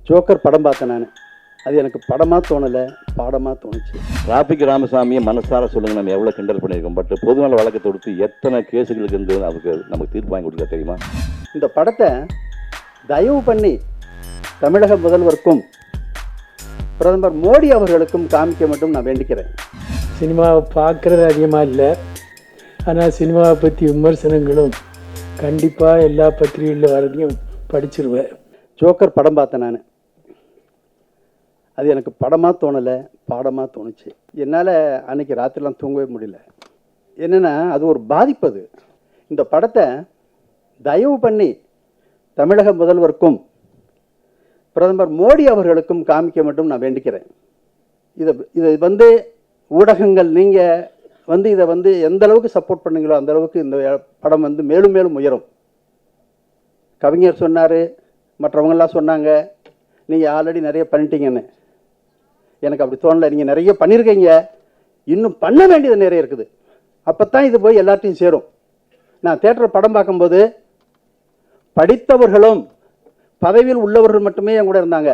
Joker படம் பார்த்தேன் நான். அது எனக்கு படமாக தோணலை, பாடமாக தோணுச்சு. டிராபிக் ராமசாமியை மனசார சொல்லுங்க, நம்ம எவ்வளோ கிண்டல் பண்ணியிருக்கோம். பட் பொதுநல வழக்கை தொடுத்து எத்தனை கேஸுகளுக்கு இருந்து நமக்கு தீர்ப்பு வாங்கி கொடுக்க தெரியுமா? இந்த படத்தை தயவு பண்ணி தமிழக முதல்வருக்கும் பிரதமர் மோடி அவர்களுக்கும் காமிக்க மட்டும் நான் வேண்டிக்கிறேன். சினிமாவை பார்க்குறது அதிகமாக இல்லை, ஆனால் சினிமாவை பற்றி விமர்சனங்களும் கண்டிப்பாக எல்லா பத்திரிகைகளில் வரதையும் படிச்சிருவேன். ஜோக்கர் படம் பார்த்தேன் நான். அது எனக்கு படமாக தோணலை, பாடமாக தோணுச்சு. என்னால் அன்றைக்கி ராத்திரிலாம் தூங்கவே முடியல. என்னென்னா அது ஒரு பாதிப்பு. அது இந்த படத்தை தயவு பண்ணி தமிழக முதல்வருக்கும் பிரதமர் மோடி அவர்களுக்கும் காமிக்க மட்டும் நான் வேண்டிக்கிறேன். இதை ஊடகங்கள் நீங்கள் இதை எந்த அளவுக்கு சப்போர்ட் பண்ணீங்களோ அந்த அளவுக்கு இந்த படம் மேலும் மேலும் உயரும். கவிஞர் சொன்னார், மற்றவங்கெல்லாம் சொன்னாங்க, நீங்கள் ஆல்ரெடி நிறைய பண்ணிட்டீங்கன்னு. எனக்கு அப்படி தோணலை. நீங்கள் நிறைய பண்ணியிருக்கீங்க, இன்னும் பண்ண வேண்டியது நிறைய இருக்குது. அப்போ தான் இது போய் எல்லாத்தையும் சேரும். நான் தேட்டரில் படம் பார்க்கும்போது படித்தவர்களும் பதவியில் உள்ளவர்கள் மட்டுமே என் கூட இருந்தாங்க.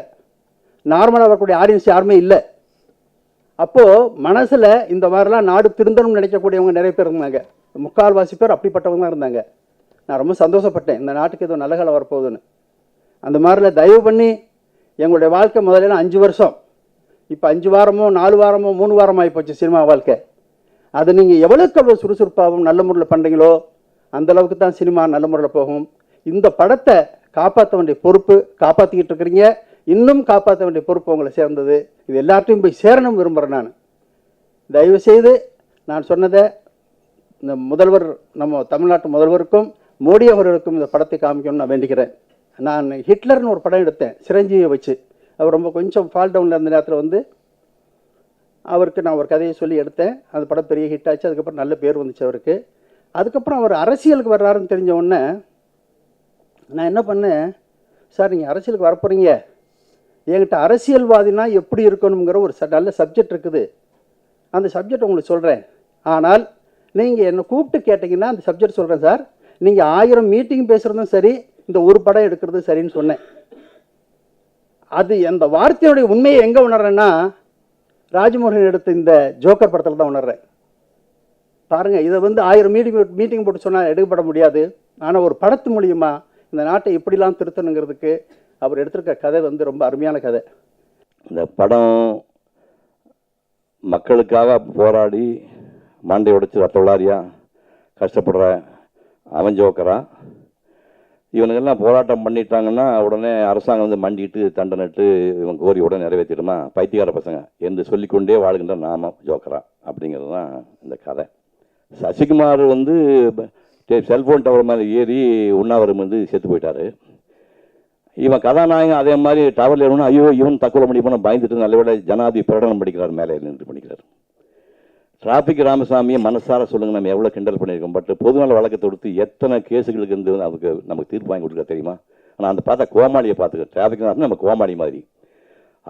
நார்மலாக வரக்கூடிய ஆடியன்ஸ் யாருமே இல்லை. அப்போது மனசில் இந்த மாதிரிலாம் நாடு திருந்தணும்னு நினைக்கக்கூடியவங்க நிறைய பேர் இருந்தாங்க. முக்கால்வாசி பேர் அப்படிப்பட்டவங்க தான் இருந்தாங்க. நான் ரொம்ப சந்தோஷப்பட்டேன், இந்த நாட்டுக்கு ஏதோ நல்ல காலம் வரப்போகுதுன்னு. அந்த மாதிரில தயவு பண்ணி எங்களுடைய வாழ்க்கை முதல்ல 5 வருஷம், இப்போ 5 வாரமோ 4 வாரமோ 3 வாரமோ ஆகிப்போச்சு சினிமா வாழ்க்கை. அது நீங்கள் எவ்வளோக்கு எவ்வளோ சுறுசுறுப்பாகவும் நல்ல முறையில் பண்ணுறீங்களோ அந்தளவுக்கு தான் சினிமா நல்ல முறையில் போகும். இந்த படத்தை காப்பாற்ற வேண்டிய பொறுப்பு காப்பாற்றிக்கிட்டு இருக்கிறீங்க, இன்னும் காப்பாற்ற வேண்டிய பொறுப்பு உங்களை சேர்ந்தது. இது எல்லாத்தையும் போய் சேரணும் விரும்புகிறேன். நான் தயவுசெய்து நான் சொன்னதை இந்த முதல்வர், நம்ம தமிழ்நாட்டு முதல்வருக்கும் மோடி அவர்களுக்கும் இந்த படத்தை காமிக்கணும்னு நான் வேண்டிக்கிறேன். நான் ஹிட்லர்னு ஒரு படம் எடுத்தேன் சிரஞ்சீவியை வச்சு. அவர் ரொம்ப கொஞ்சம் ஃபால் டவுனில் இருந்த நேரத்தில் அவருக்கு நான் ஒரு கதையை சொல்லி எடுத்தேன். அந்த படம் பெரிய ஹிட் ஆச்சு. அதுக்கப்புறம் நல்ல பேர் வந்துச்சு அவருக்கு. அதுக்கப்புறம் அவர் அரசியலுக்கு வர்றாருன்னு தெரிஞ்ச உடனே நான் என்ன பண்ணேன், சார் நீங்கள் அரசியலுக்கு வரப்போகிறீங்க, என்கிட்ட அரசியல்வாதினா எப்படி இருக்கணுங்கிற ஒரு நல்ல சப்ஜெக்ட் இருக்குது, அந்த சப்ஜெக்ட் உங்களுக்கு சொல்கிறேன். ஆனால் நீங்கள் என்னை கூப்பிட்டு கேட்டிங்கன்னா அந்த சப்ஜெக்ட் சொல்கிறேன் சார். நீங்கள் 1000 மீட்டிங் பேசுகிறதும் சரி, இந்த ஒரு படம் எடுக்கிறது சரின்னு சொன்னேன். அது அந்த வார்த்தையுடைய உண்மையை எங்கே உணர்றேன்னா, ராஜ்மோகன் எடுத்த இந்த ஜோக்கர் படத்தில் தான் உணர்றேன். பாருங்கள், இதை 1000 மீட்டிங் போட்டு சொன்னால் எடுக்கப்பட முடியாது. ஆனால் ஒரு படத்து மூலியமா இந்த நாட்டை எப்படிலாம் திருத்தணுங்கிறதுக்கு அவர் எடுத்திருக்க கதை ரொம்ப அருமையான கதை. இந்த படம் மக்களுக்காக போராடி மண்டை உடைச்சு ரத்த விளாரியா கஷ்டப்படுற அவன் ஜோக்கரா? இவனுங்கெல்லாம் போராட்டம் பண்ணிட்டாங்கன்னா உடனே அரசாங்கம் மண்டிட்டு தண்டனிட்டு இவன் கோரியோட நிறைவேற்றிடுமா? பைத்தியக்கார பசங்க என்று சொல்லிக்கொண்டே வாழ்கின்ற நாம ஜோக்கரா அப்படிங்கிறது தான் இந்த கதை. சசிகுமார் செல்ஃபோன் டவர் மாதிரி ஏறி உண்ணாவிரம் செத்து போயிட்டாரு. இவன் கதாநாயகன் அதே மாதிரி டவரில் ஏறணும், ஐயோ இவன் தற்கொலை பண்ணி போனால் பயந்துட்டு நல்லவேளை ஜனாதி பிரகடனம் படிக்கிறார், மேலே நின்று பண்ணிக்கிறார். டிராபிக் ராமசாமியை மனசார சொல்லுங்க, நம்ம எவ்வளோ கிண்டல் பண்ணியிருக்கோம். பட் பொதுநல வழக்கை தொடுத்து எத்தனை கேஸுகளுக்கு இருந்து நமக்கு தீர்ப்பு வாங்கி கொடுக்க தெரியுமா? ஆனால் அந்த பார்த்தா கோமாளியை பார்த்துக்க, டிராபிக் நம்ம கோமாளி மாதிரி.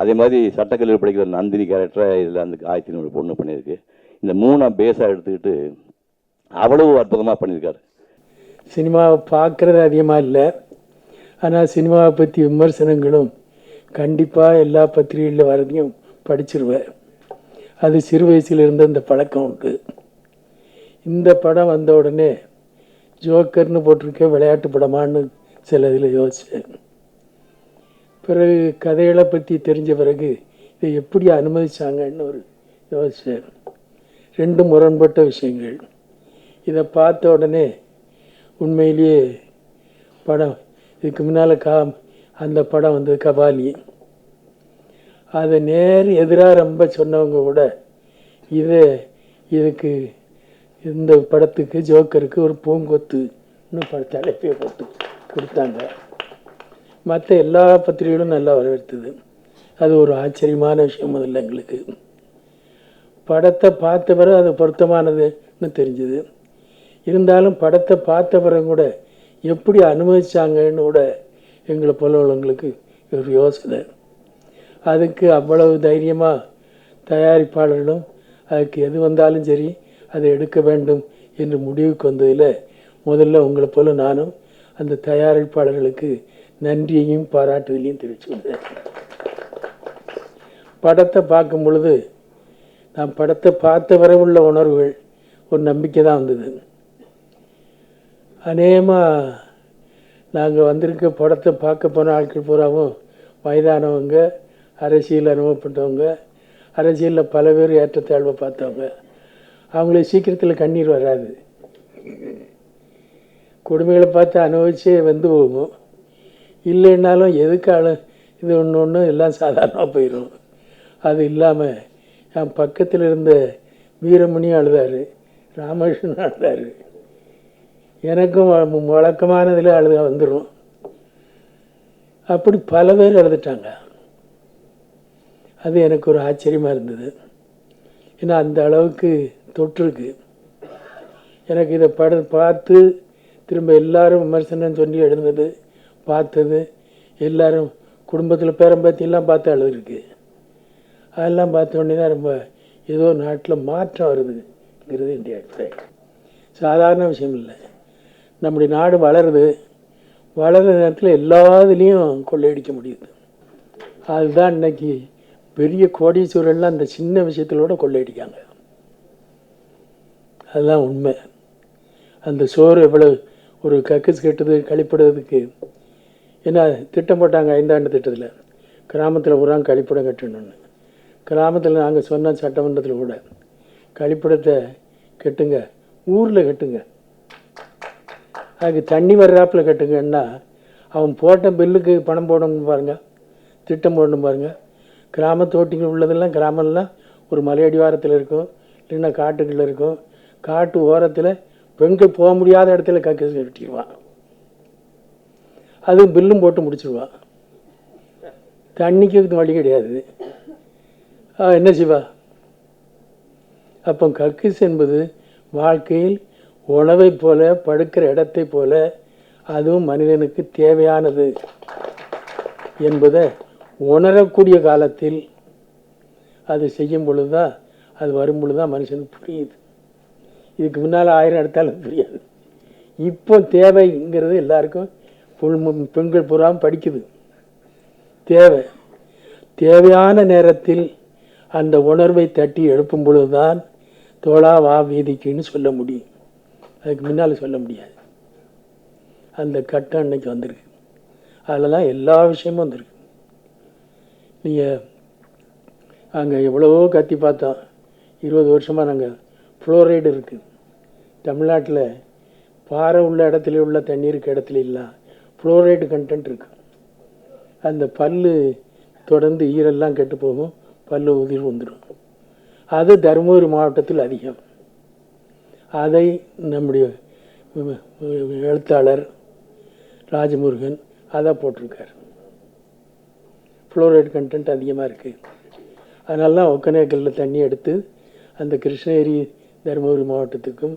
அதே மாதிரி சட்டக்கல்லூரி படிக்கிற நந்தினி கேரக்டரை இதில் 1500 பொண்ணு பண்ணியிருக்கு. இந்த 3 பேஸாக எடுத்துக்கிட்டு அவ்வளவு அற்புதமாக பண்ணியிருக்காரு. சினிமாவை பார்க்குறது அதிகமாக இல்லை, ஆனால் சினிமாவை பற்றி விமர்சனங்களும் கண்டிப்பாக எல்லா பத்திரிகைகளில் வரதையும் படிச்சிருவேன். அது சிறு வயசில் இருந்த இந்த பழக்கம் உண்டு. இந்த படம் வந்த உடனே ஜோக்கர்னு போட்டிருக்க விளையாட்டு படமானு சில இதில் யோசித்தேன். பிறகு கதைகளை பற்றி தெரிஞ்ச பிறகு இதை எப்படி அனுமதிச்சாங்கன்னு ஒரு யோசித்தேன். 2 முரண்பட்ட விஷயங்கள். இதை பார்த்த உடனே உண்மையிலேயே படம் இதுக்கு முன்னால் அந்த படம் கபாலி, அதை நேர் எதிராக ரொம்ப சொன்னவங்க கூட இதுக்கு இந்த படத்துக்கு ஜோக்கருக்கு ஒரு பூங்கொத்துன்னு தலைப்பை போட்டு கொடுத்தாங்க. மற்ற எல்லா பத்திரிகைகளும் நல்லா வரவேற்றது. அது ஒரு ஆச்சரியமான விஷயம். முதல்ல எங்களுக்கு படத்தை பார்த்த பிறகு அது பொருத்தமானதுன்னு தெரிஞ்சுது. இருந்தாலும் படத்தை பார்த்த பிறகு கூட எப்படி அனுமதிச்சாங்கன்னு கூட எங்களை போல உள்ளவங்களுக்கு ஒரு யோசனை. அதுக்கு அவ்வளவு தைரியமாக தயாரிப்பாளர்களும் அதுக்கு எது வந்தாலும் சரி அதை எடுக்க வேண்டும் என்று முடிவுக்கு வந்ததில் முதல்ல உங்களை போல நானும் அந்த தயாரிப்பாளர்களுக்கு நன்றியையும் பாராட்டுதலையும் தெரிவிச்சுக்கிறேன். படத்தை பார்க்கும் பொழுது நான் படத்தை பார்த்த வரை உள்ள உணர்வுகள் ஒரு நம்பிக்கை தான் வந்தது. அநேகமாக நாங்கள் வந்திருக்க படத்தை பார்க்க போன ஆட்கள் பூராவும் வயதானவங்க, அரசியல் அனுபவப்பட்டவங்க, அரசியலில் பல பேர் ஏற்றத்தாழ்வை பார்த்தவங்க. அவங்களுக்கு சீக்கிரத்தில் கண்ணீர் வராது. கொடுமைகளை பார்த்து அனுபவிச்சே வந்து போகும். இல்லைன்னாலும் எதுக்காலும் இது ஒன்று ஒன்று எல்லாம் சாதாரணமாக போயிடும். அது இல்லாமல் என் பக்கத்தில் இருந்த வீரமணி அழுதார், ராமகிருஷ்ணன் அழுதார். எனக்கும் வழக்கமானதில் அழுத வந்துடும். அப்படி பல பேர் எழுதிட்டாங்க. அது எனக்கு ஒரு ஆச்சரியமாக இருந்தது. ஏன்னா அந்த அளவுக்கு தொற்றுருக்கு. எனக்கு இதை பார்த்து திரும்ப எல்லாரும் விமர்சனம் சொல்லி எழுந்தது, பார்த்தது, எல்லாரும் குடும்பத்தில் பேரம்பத்தியெல்லாம் பார்த்து எழுதிருக்கு. அதெல்லாம் பார்த்த உடனே தான் ரொம்ப ஏதோ நாட்டில் மாற்றம் வருதுங்கிறது என்னுடைய அபிப்பிராயம். சாதாரண விஷயம் இல்லை. நம்முடைய நாடு வளருது. வளர்கிற நேரத்தில் எல்லாத்துலேயும் கொள்ளையடிக்க முடியுது. அதுதான் இன்னைக்கு பெரிய கோடீஸ்வரர்லாம் அந்த சின்ன விஷயத்திலோட கொள்ளையடிக்காங்க. அதுதான் உண்மை. அந்த சோறு எவ்வளோ ஒரு கக்குஸ் கட்டுது கழிப்பிடுறதுக்கு ஏன்னா திட்டம் போட்டாங்க 5 திட்டத்தில். கிராமத்தில் பூரா கழிப்பிடம் கட்டணும்னு. கிராமத்தில் நாங்கள் சொன்ன சட்டமன்றத்தில் கூட கழிப்பிடத்தை கட்டுங்க, ஊரில் கட்டுங்க, அதுக்கு தண்ணி வர்றாப்பில் கட்டுங்கன்னா அவன் போட்ட பில்லுக்கு பணம் போடணும் பாருங்கள், திட்டம் போடணும் பாருங்கள். கிராமத்தோட்டிகள் உள்ளதெல்லாம் கிராமம்லாம் ஒரு மலையடிவாரத்தில் இருக்கும், இல்லைன்னா காட்டுக்குள்ளே இருக்கும். காட்டு ஓரத்தில் பெண்கள் போக முடியாத இடத்துல கக்கு கட்டிடுவான். அது பில்லும் போட்டு முடிச்சிடுவான். தண்ணிக்கு வழி கிடையாது. என்ன செய்வா? அப்போ கக்கிஸ் என்பது வாழ்க்கையில் உணவை போல, படுக்கிற இடத்தை போல, அதுவும் மனிதனுக்கு தேவையானது என்பதை உணரக்கூடிய காலத்தில் அது செய்யும் பொழுது தான், அது வரும் பொழுது தான் மனுஷனுக்கு புரியுது. இதுக்கு முன்னால் 1000 எடுத்தாலும் புரியாது. இப்போ தேவைங்கிறது எல்லாருக்கும் பெண்கள் பூராவும் படிக்குது. தேவையான நேரத்தில் அந்த உணர்வை தட்டி எழுப்பும் பொழுது தான் தோளா வா வீதிக்குன்னு சொல்ல முடியும். அதுக்கு முன்னால் சொல்ல முடியாது. அந்த கட்டம் அன்னைக்கு வந்திருக்கு. அதில் தான் எல்லா விஷயமும் வந்திருக்கு. நீங்கள் அங்கே எவ்வளவோ கத்தி பார்த்தோம். 20 வருஷமாக நாங்கள் ஃப்ளோரைடு இருக்குது தமிழ்நாட்டில். பாறை உள்ள இடத்துல உள்ள தண்ணீருக்கு இடத்துல இல்லை, ஃப்ளோரைடு கண்டென்ட் இருக்குது. அந்த பல்லு தொடர்ந்து ஈரெல்லாம் கெட்டு போகும், பல்லு உதிர் வந்துடும். அது தருமபுரி மாவட்டத்தில் அதிகம். அதை நம்முடைய எழுத்தாளர் ராஜமுருகன் அதை போட்டிருக்கார். ஃப்ளோரைடு கண்டென்ட் அதிகமாக இருக்குது. அதனால தான் ஒக்கனேக்கல்லில் தண்ணி எடுத்து அந்த கிருஷ்ணகிரி தருமபுரி மாவட்டத்துக்கும்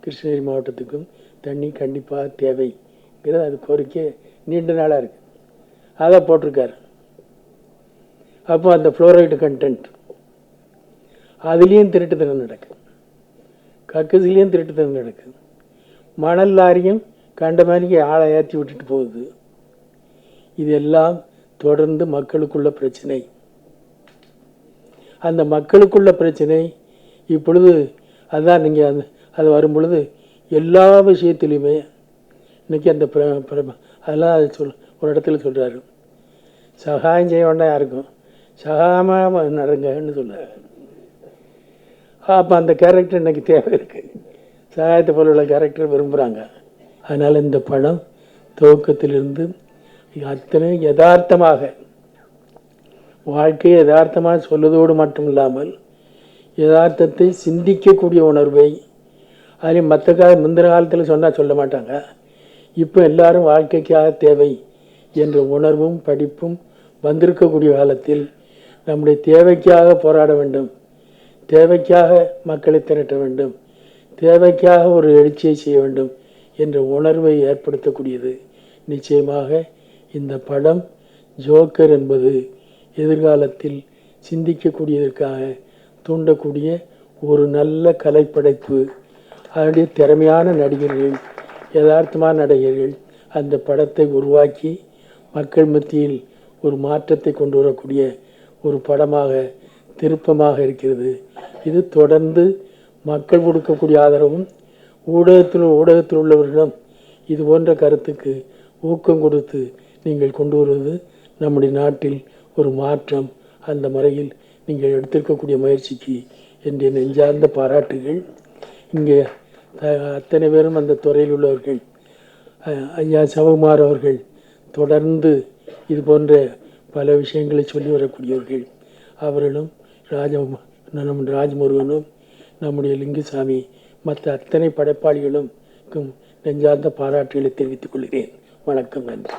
கிருஷ்ணகிரி மாவட்டத்துக்கும் தண்ணி கண்டிப்பாக தேவைங்கிறது அது கோரிக்கை நீண்ட நாளாக இருக்குது. அதை போட்டிருக்கார். அப்போ அந்த ஃப்ளோரைடு கண்டென்ட் அதுலேயும் திருட்டுத்தனம் நடக்குது, கக்குசிலையும் திருட்டுத்தனம் நடக்குது. மணல் லாரியும் கண்ட மாதிரி ஆளை ஏற்றி விட்டுட்டு போகுது. இதெல்லாம் தொடர்ந்து மக்களுக்குள்ள பிரச்சனை. அந்த மக்களுக்குள்ள பிரச்சனை இப்பொழுது அதுதான் நீங்கள் அது வரும் பொழுது எல்லா விஷயத்துலையுமே இன்றைக்கி அந்த அதெல்லாம் ஒரு இடத்துல சொல்கிறாரு, சகாயம் செய்ய வேண்டாம் யாருக்கும், சகாயமாக நடங்கன்னு சொல்கிறார். அப்போ அந்த கேரக்டர் இன்றைக்கி தேவை இருக்குது. சகாயத்தை போல உள்ள கேரக்டர் விரும்புகிறாங்க. அதனால் இந்த படம் துவக்கத்திலிருந்து அத்தனை யதார்த்தமாக வாழ்க்கையை யதார்த்தமாக சொல்வதோடு மட்டும் இல்லாமல் யதார்த்தத்தை சிந்திக்கக்கூடிய உணர்வை, அதுலேயும் மற்ற முந்தின காலத்தில் சொன்னால் சொல்ல மாட்டாங்க, இப்போ எல்லாரும் வாழ்க்கைக்காக தேவை என்ற உணர்வும் படிப்பும் வந்திருக்கக்கூடிய காலத்தில் நம்முடைய தேவைக்காக போராட வேண்டும், தேவைக்காக மக்களை திரட்ட வேண்டும், தேவைக்காக ஒரு எழுச்சியை செய்ய வேண்டும் என்ற உணர்வை ஏற்படுத்தக்கூடியது. நிச்சயமாக இந்த படம் ஜோக்கர் என்பது எதிர்காலத்தில் சிந்திக்கக்கூடியதற்காக தூண்டக்கூடிய ஒரு நல்ல கலைப்படைப்பு. அதனுடைய திறமையான நடிகர்கள், யதார்த்தமான நடிகர்கள் அந்த படத்தை உருவாக்கி மக்கள் மத்தியில் ஒரு மாற்றத்தை கொண்டு வரக்கூடிய ஒரு படமாக திருப்பமாக இருக்கிறது. இது தொடர்ந்து மக்கள் கொடுக்கக்கூடிய ஆதரவும் ஊடகத்தில் உள்ளவர்களும் இது போன்ற கருத்துக்கு ஊக்கம் கொடுத்து நீங்கள் கொண்டு வருவது நம்முடைய நாட்டில் ஒரு மாற்றம். அந்த முறையில் நீங்கள் எடுத்திருக்கக்கூடிய முயற்சிக்கு என்னுடைய நெஞ்சார்ந்த பாராட்டுகள். இங்கே அத்தனை பேரும் அந்த துறையில் உள்ளவர்கள். ஐயா சிவகுமார் அவர்கள் தொடர்ந்து இது போன்ற பல விஷயங்களை சொல்லி வரக்கூடியவர்கள். அவர்களும் நம் ராஜமுருகனும் நம்முடைய லிங்குசாமி மற்ற அத்தனை படைப்பாளிகளும் நெஞ்சார்ந்த பாராட்டுகளை தெரிவித்துக் கொள்கிறேன். வணக்கம், நன்றி.